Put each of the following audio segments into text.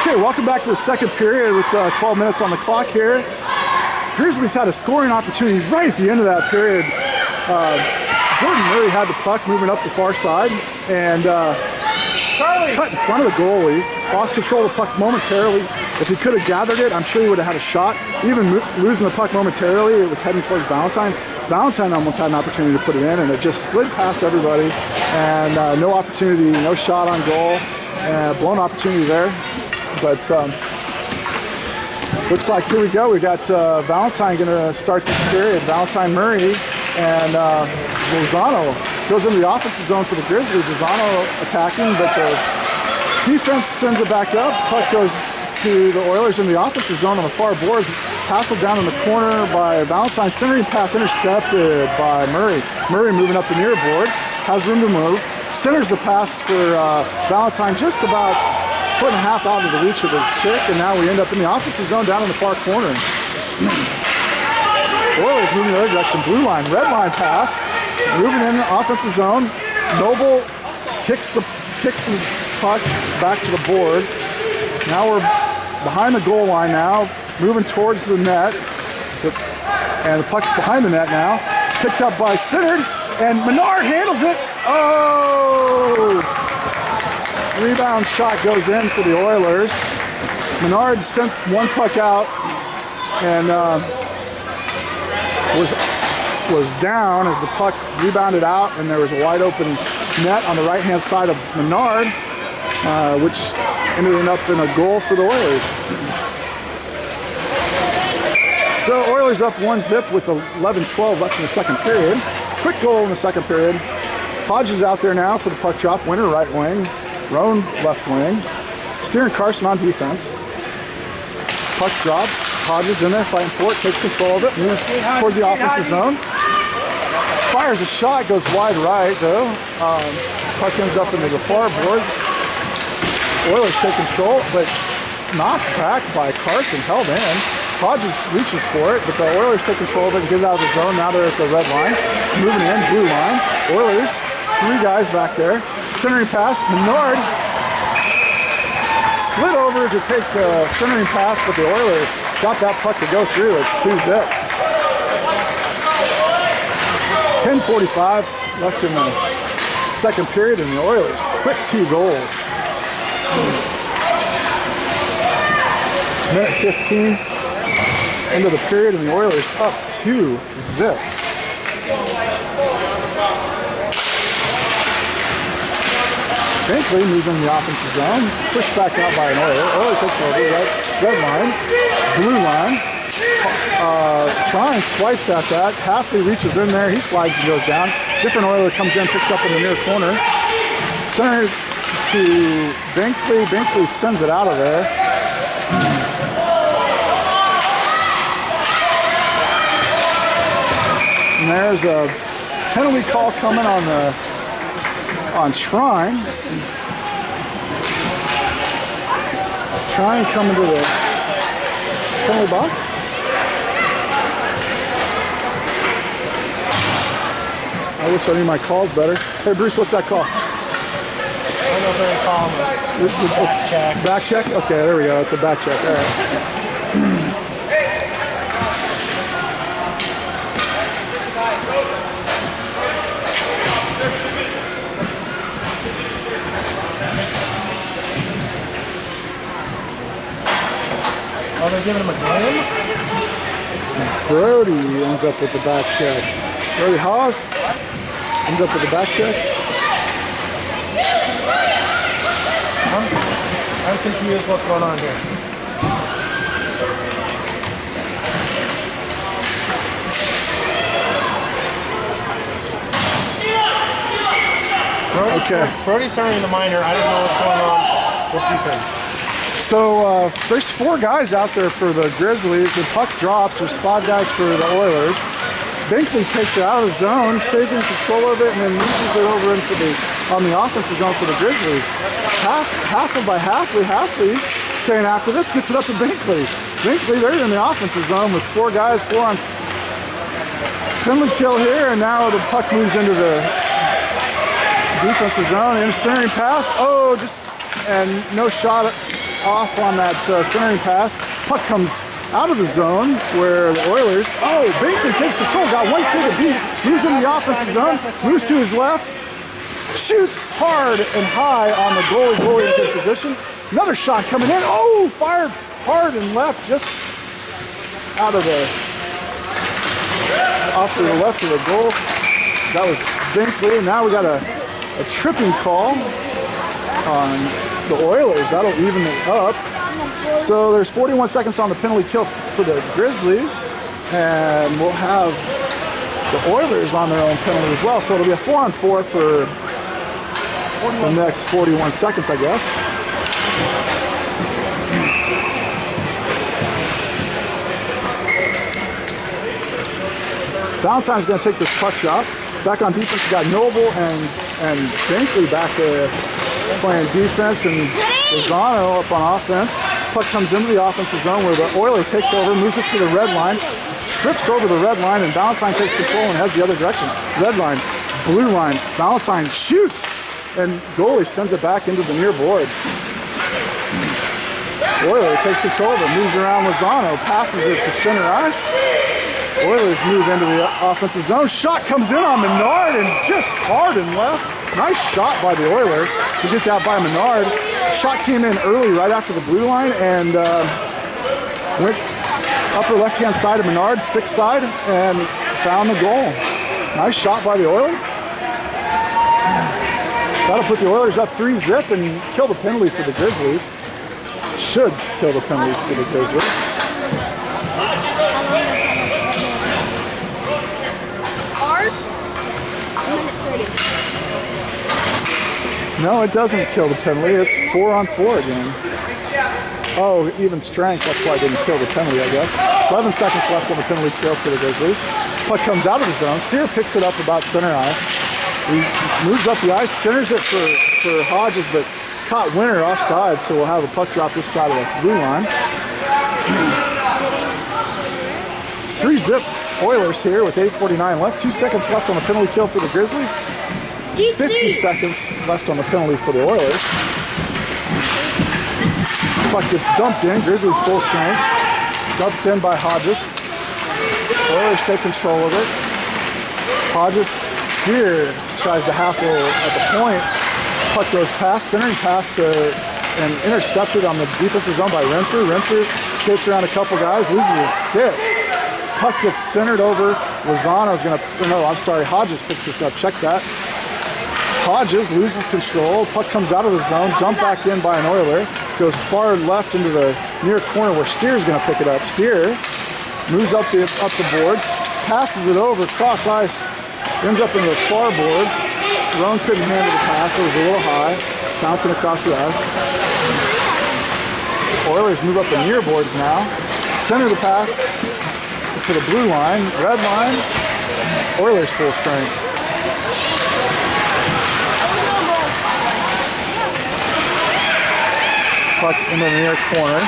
Okay, welcome back to the second period with 12 minutes on the clock here. Grizzlies had a scoring opportunity right at the end of that period. Jordan Murray had the puck moving up the far side and cut in front of the goalie. Lost control of the puck momentarily. If he could have gathered it, I'm sure he would have had a shot. Even losing the puck momentarily, it was heading towards Valentine. Valentine almost had an opportunity to put it in, and it just slid past everybody. And no opportunity, no shot on goal. Blown opportunity there. But looks like here we go. We got Valentine going to start this period. Valentine Murray and Lozano goes into the offensive zone for the Grizzlies. Lozano attacking, but the defense sends it back up. Puck goes to the Oilers in the offensive zone on the far boards. Passed down in the corner by Valentine. Centering pass intercepted by Murray. Murray moving up the near boards. Has room to move. Centers the pass for Valentine just about foot and a half out of the reach of his stick, and now we end up in the offensive zone down in the far corner. Oilers moving the other direction. Blue line, red line pass. Moving in the offensive zone. Noble kicks the puck back to the boards. Now we're behind the goal line now, moving towards the net. And the puck's behind the net now. Picked up by Sinnard, and Menard handles it. Oh! Rebound shot goes in for the Oilers. Menard sent one puck out and was down as the puck rebounded out, and there was a wide open net on the right-hand side of Menard, which ended up in a goal for the Oilers. So Oilers up 1-0 with 11-12 left in the second period. Quick goal in the second period. Hodges out there now for the puck drop. Winter right wing. Roan left wing. Steering Carson on defense. Puck drops. Hodges in there fighting for it. Takes control of it. Moves towards the offensive zone. Fires a shot. Goes wide right though. Puck ends up into the far boards. Oilers take control, but knocked back by Carson. Held in. Hodges reaches for it, but the Oilers take control of it and get it out of the zone. Now they're at the red line. Moving in. Blue line. Oilers. Three guys back there. Centering pass, Menard slid over to take the centering pass, but the Oilers got that puck to go through. It's 2-0. 10:45 left in the second period, and the Oilers quick 2 goals. Minute 15 into the period, and the Oilers up 2-0. Binkley moves in the offensive zone, pushed back out by an Oiler. Oiler takes over, red line, blue line. Trine swipes at that. Halfley reaches in there, he slides and goes down. Different Oiler comes in, picks up in the near corner. Center to Binkley. Binkley sends it out of there. And there's a penalty call coming on Trine. Trine coming to the penalty box. I wish I knew my calls better. Hey Bruce, what's that call? I don't know if they're going to call them back check. Back check? Okay, there we go. It's a back check. All right. Are they giving him a game? Brody ends up with the back check. Brody Haas ends up with the back check. I'm confused what's going on here. Brody's starting the minor. I didn't know what's going on with defense. So there's 4 guys out there for the Grizzlies. The puck drops. There's 5 guys for the Oilers. Binkley takes it out of the zone, stays in control of it, and then moves it over into on the offensive zone for the Grizzlies. Hassled by Halfley. Halfley saying after this gets it up to Binkley. Binkley, they're in the offensive zone with 4 guys, 4 on penalty kill here, and now the puck moves into the defensive zone. Intercenting pass. Oh, and no shot off on that centering pass. Puck comes out of the zone where the Oilers, Binkley takes control, got one kick to beat, moves in the offensive zone, moves to his left, shoots hard and high on the goalie in good position. Another shot coming in, fired hard and left, just out of off to the left of the goal. That was Binkley. Now we got a tripping call on the Oilers. That'll even it up. So there's 41 seconds on the penalty kill for the Grizzlies, and we'll have the Oilers on their own penalty as well. So it'll be a 4-on-4 for the next 41 seconds, I guess. Valentine's going to take this puck drop. Back on defense, you got Noble and Binkley back there playing defense, and Lozano up on offense. Puck comes into the offensive zone where the Oiler takes over, moves it to the red line, trips over the red line, and Valentine takes control and heads the other direction. Red line, blue line, Valentine shoots, and goalie sends it back into the near boards. Oiler takes control of it, moves around Lozano, passes it to center ice. Oilers move into the offensive zone. Shot comes in on Menard and just hard and left. Nice shot by the Oiler to get that by Menard. Shot came in early right after the blue line and went upper left-hand side of Menard, stick side, and found the goal. Nice shot by the Oiler. That'll put the Oilers up 3-0 and kill the penalty for the Grizzlies. Should kill the penalties for the Grizzlies. No, it doesn't kill the penalty. It's 4-on-4 again. Oh, even strength. That's why it didn't kill the penalty, I guess. 11 seconds left on the penalty kill for the Grizzlies. Puck comes out of the zone. Steer picks it up about center ice. He moves up the ice, centers it for Hodges, but caught Winter offside, so we'll have a puck drop this side of the blue line. 3-0 Oilers here with 8:49 left. 2 seconds left on the penalty kill for the Grizzlies. 50 seconds left on the penalty for the Oilers. Puck gets dumped in. Grizzlies full strength. Dumped in by Hodges. Oilers take control of it. Hodges, Steer tries to hassle at the point. Puck goes past, centering pass and intercepted on the defensive zone by Renfrew. Renfrew skates around a couple guys, loses his stick. Puck gets centered over. Lozano's going to, Hodges picks this up. Check that. Hodges loses control. Puck comes out of the zone, dumped back in by an Oiler. Goes far left into the near corner where Steer's going to pick it up. Steer moves up the boards, passes it over, cross ice, ends up in the far boards. Roan couldn't handle the pass. It was a little high, bouncing across the ice. Oilers move up the near boards now. Center the pass to the blue line, red line. Oilers full strength. Puck into the near corner.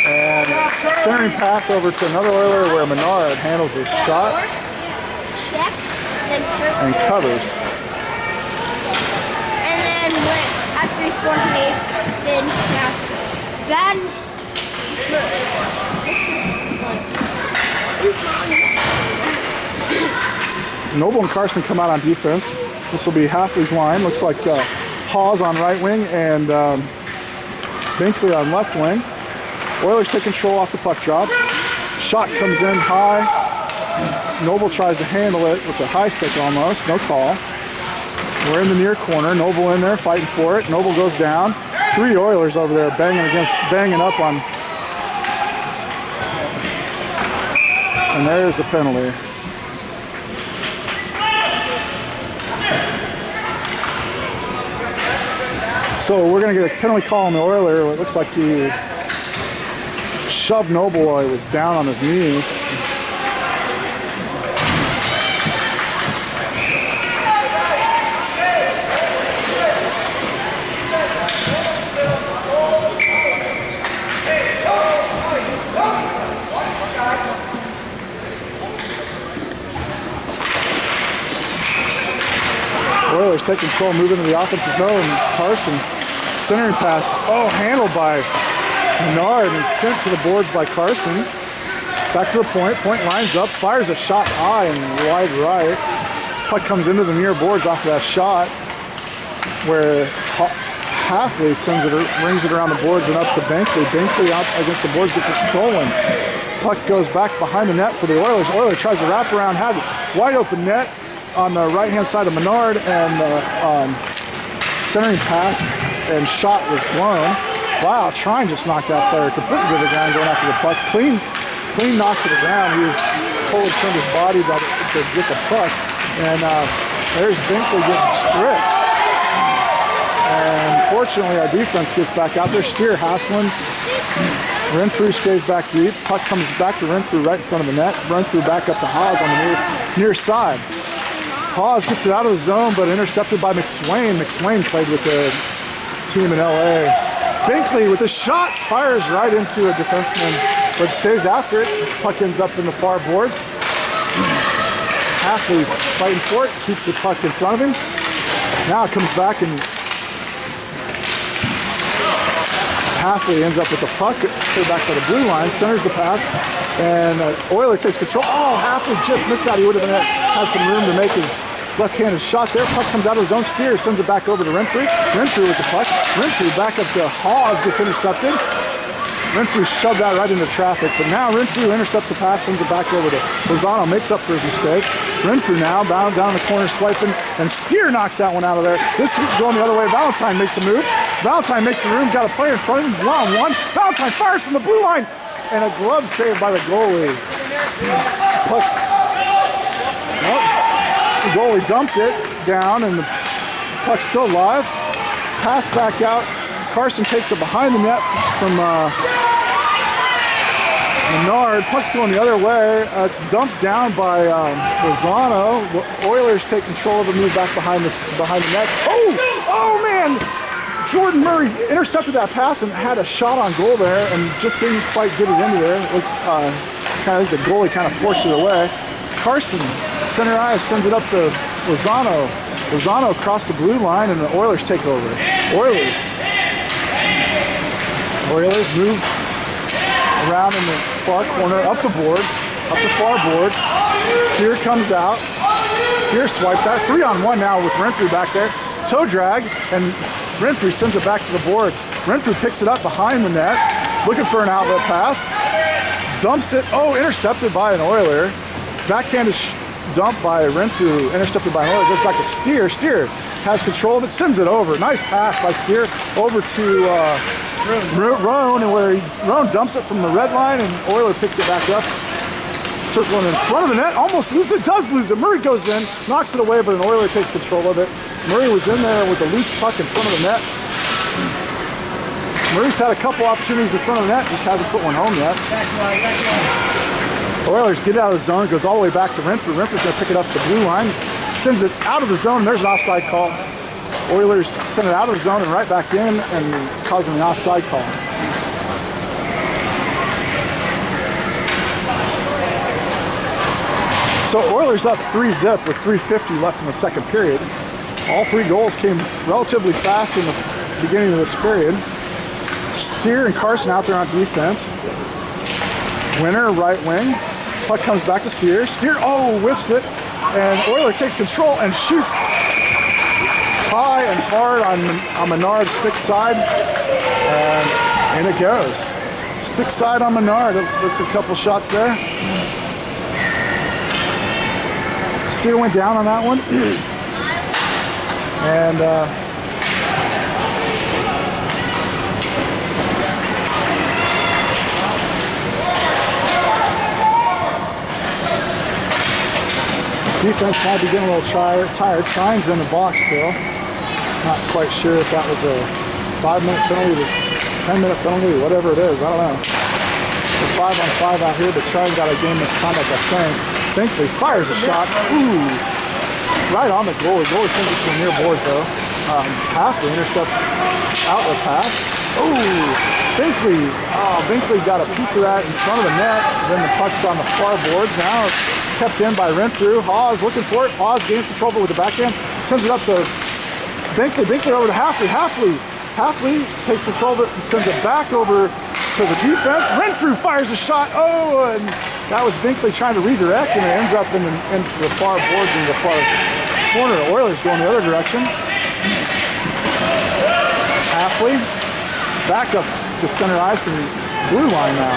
And centering pass over to another Oiler where Menard handles his shot and covers. And then after he scored, he did pass. Bad. Noble and Carson come out on defense. This will be Halfley's line. Looks like Hawes on right wing and Binkley on left wing. Oilers take control off the puck drop. Shot comes in high. Noble tries to handle it with a high stick almost. No call. We're in the near corner. Noble in there fighting for it. Noble goes down. 3 Oilers over there banging up on. And there's the penalty. So we're going to get a penalty call on the Oiler. It looks like he shoved Noble while he was down on his knees. Oilers take control, move into the offensive zone. Carson, centering pass. Oh, handled by Menard and sent to the boards by Carson. Back to the point. Point lines up, fires a shot high and wide right. Puck comes into the near boards off of that shot, where Halfley rings it around the boards and up to Bankley. Bankley out against the boards, gets it stolen. Puck goes back behind the net for the Oilers. Oilers tries to wrap around, had wide open net on the right-hand side of Menard, and the centering pass and shot was blown. Wow, Trine just knocked that player completely to the ground going after the puck. Clean knock to the ground. He was totally turned his body to get the puck. And there's Bankley getting stripped. And fortunately, our defense gets back out there. Steer hassling. Renfrew stays back deep. Puck comes back to Renfrew right in front of the net. Renfrew back up to Haas on the near side. Haas gets it out of the zone, but intercepted by McSwain. McSwain played with the team in LA. Bankley with a shot fires right into a defenseman, but stays after it. Puck ends up in the far boards. Halfley fighting for it, keeps the puck in front of him. Now it comes back and Halfley ends up with the puck, put back to the blue line, centers the pass, and Oiler takes control. Oh, Halfley just missed that. He would have had some room to make his left-handed shot there. Puck comes out of his own steer, sends it back over to Renfrew. Renfrew with the puck. Renfrew back up to Hawes, gets intercepted. Renfrew shoved that right into traffic, but now Renfrew intercepts the pass, sends it back over to Lozano, makes up for his mistake. Renfrew now bound down the corner, swiping, and Steer knocks that one out of there. This going the other way. Valentine makes a move. Valentine makes the room, got a player in front of him, one-on-one. Valentine fires from the blue line, and a glove save by the goalie. Puck's, well, the goalie dumped it down, and the puck's still live. Pass back out. Carson takes it behind the net from Menard. Puck's going the other way. It's dumped down by Lozano. Oilers take control of the move back behind the net. Oh man! Jordan Murray intercepted that pass and had a shot on goal there and just didn't quite get it into there. Kind of think the goalie kind of forced it away. Carson, center ice, sends it up to Lozano. Lozano across the blue line and the Oilers take over. Oilers move around in the far corner, up the far boards. Steer comes out. Steer swipes out. 3-on-1 now with Renfrew back there. Toe drag, and Renfrew sends it back to the boards. Renfrew picks it up behind the net, looking for an outlet pass. Dumps it. Oh, intercepted by an Oiler. Backhanded dump by Renfrew, intercepted by an Oiler. Goes back to Steer. Steer has control of it, sends it over. Nice pass by Steer over to Roan, and where Roan dumps it from the red line, and Oiler picks it back up. Circling in front of the net, almost does lose it. Murray goes in, knocks it away, but an Oiler takes control of it. Murray was in there with a loose puck in front of the net. Murray's had a couple opportunities in front of the net, just hasn't put one home yet. Oilers get out of the zone, goes all the way back to Renfrew. Renfrew's going to pick it up the blue line, sends it out of the zone, and there's an offside call. Oilers send it out of the zone and right back in, and causing an offside call. So Oilers up 3-0 with 3:50 left in the second period. All three goals came relatively fast in the beginning of this period. Steer and Carson out there on defense. Winner, right wing. Puck comes back to Steer. Steer, whiffs it. And Oiler takes control and shoots high and hard on Menard's stick side. And it goes. Stick side on Menard. That's a couple shots there. Steer went down on that one. And defense might be getting a little tired. Trine's in the box still. Not quite sure if that was a 5-minute penalty, this 10-minute penalty, whatever it is. I don't know. We're 5-on-5 out here, but Trine got a game misconduct, I think. Bankley fires a shot. Ooh, right on the goalie. Goalie sends it to the near boards though. Halfley intercepts outlet pass. Ooh, Bankley got a piece of that in front of the net. Then the puck's on the far boards. Now it's kept in by Renfrew. Hawes looking for it. Hawes gains control of it with the backhand. Sends it up to Binkley over to Halfley takes control of it and sends it back over to the defense. Renfrew fires a shot. Oh, and that was Binkley trying to redirect, and it ends up into the far boards in the far corner. The Oilers going the other direction. Halfley back up to center ice and blue line now.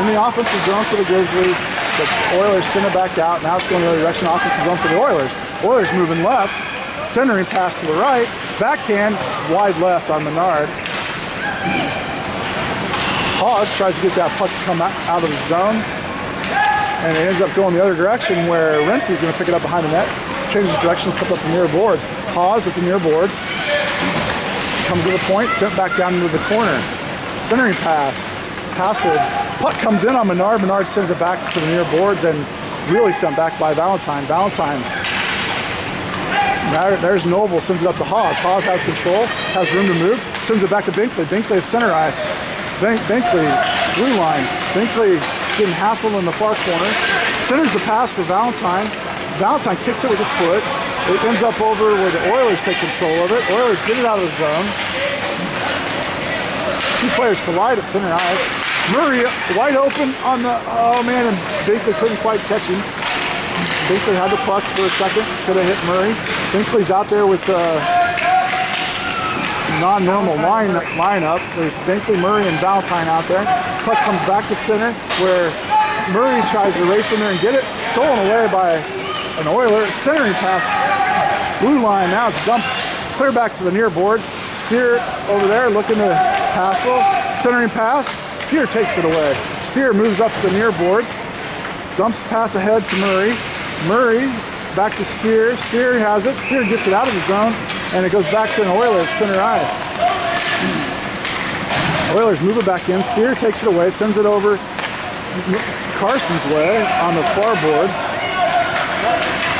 In the offensive zone for the Grizzlies. The Oilers send it back out. Now it's going the other direction. Offensive zone for the Oilers. Oilers moving left. Centering pass to the right. Backhand wide left on Menard. Hawes tries to get that puck to come out of the zone. And it ends up going the other direction where Renfrew's going to pick it up behind the net. Changes directions, puts up the near boards. Hawes at the near boards. Comes to the point, sent back down into the corner. Centering pass. Passive. Puck comes in on Menard. Menard sends it back to the near boards and really sent back by Valentine. There's Noble, sends it up to Hawes. Hawes has control, has room to move, sends it back to Binkley. Binkley is center ice. Binkley, blue line. Binkley getting hassled in the far corner. Centers the pass for Valentine. Valentine kicks it with his foot. It ends up over where the Oilers take control of it. Oilers get it out of the zone. Two players collide at center ice. Murray wide open on the, oh man, and Binkley couldn't quite catch him. Binkley had the puck for a second, could have hit Murray. Binkley's out there with the non-normal lineup. There's Binkley, Murray, and Valentine out there. Puck comes back to center where Murray tries to race in there and get it. Stolen away by an Oiler. Centering pass, blue line. Now it's dumped clear back to the near boards. Steer over there looking to hassle. Centering pass. Steer takes it away. Steer moves up to the near boards. Dumps pass ahead to Murray. Murray back to Steer. Steer has it. Steer gets it out of the zone, and it goes back to an Oilers center ice. Oilers move it back in. Steer takes it away, sends it over Carson's way on the far boards.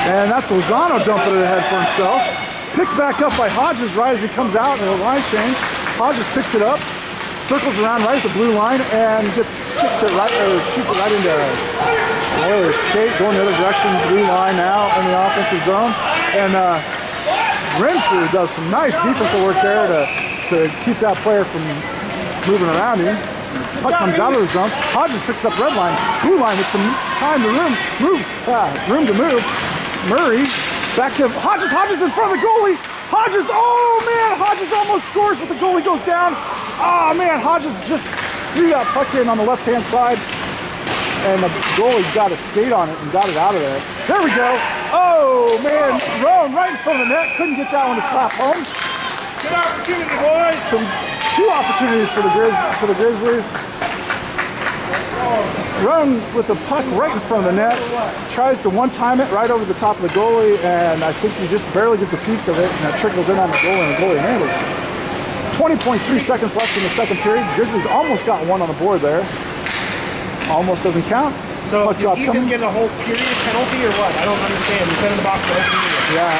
And that's Lozano dumping it ahead for himself. Picked back up by Hodges right as he comes out in a line change. Hodges picks it up, circles around right at the blue line, and shoots it right into Oilers skate, going the other direction, blue line now in the offensive zone. And Renfrew does some nice defensive work there to keep that player from moving around him. Puck comes out of the zone. Hodges picks up red line, blue line with some time to room to move. Murray back to Hodges. Hodges in front of the goalie. Hodges, oh man, Hodges almost scores, but the goalie goes down. Oh man, Hodges just threw that puck in on the left-hand side, and the goalie got a skate on it and got it out of there. There we go. Oh man, Roan right in front of the net. Couldn't get that one to slap home. Good opportunity, boys. Two opportunities for the Grizzlies. Roan with the puck right in front of the net, tries to one-time it right over the top of the goalie, and I think he just barely gets a piece of it, and it trickles in on the goalie, and the goalie handles it. 20.3 seconds left in the second period. Grizzlies almost got one on the board there. Almost doesn't count. So did he even get a whole period penalty or what? I don't understand. He's been in the box for a whole period. Yeah.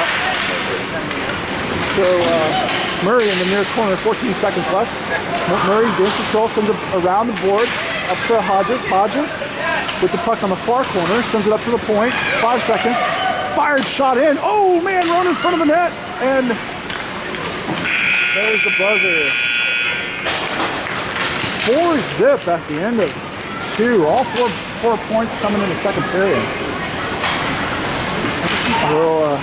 So Murray in the near corner, 14 seconds left. Murray gains control, sends it around the boards, up to Hodges. Hodges with the puck on the far corner, sends it up to the point. 5 seconds. Fired shot in. Oh man, Roan in front of the net. And there's the buzzer. 4-zip at the end of two. All four points coming in the second period. We'll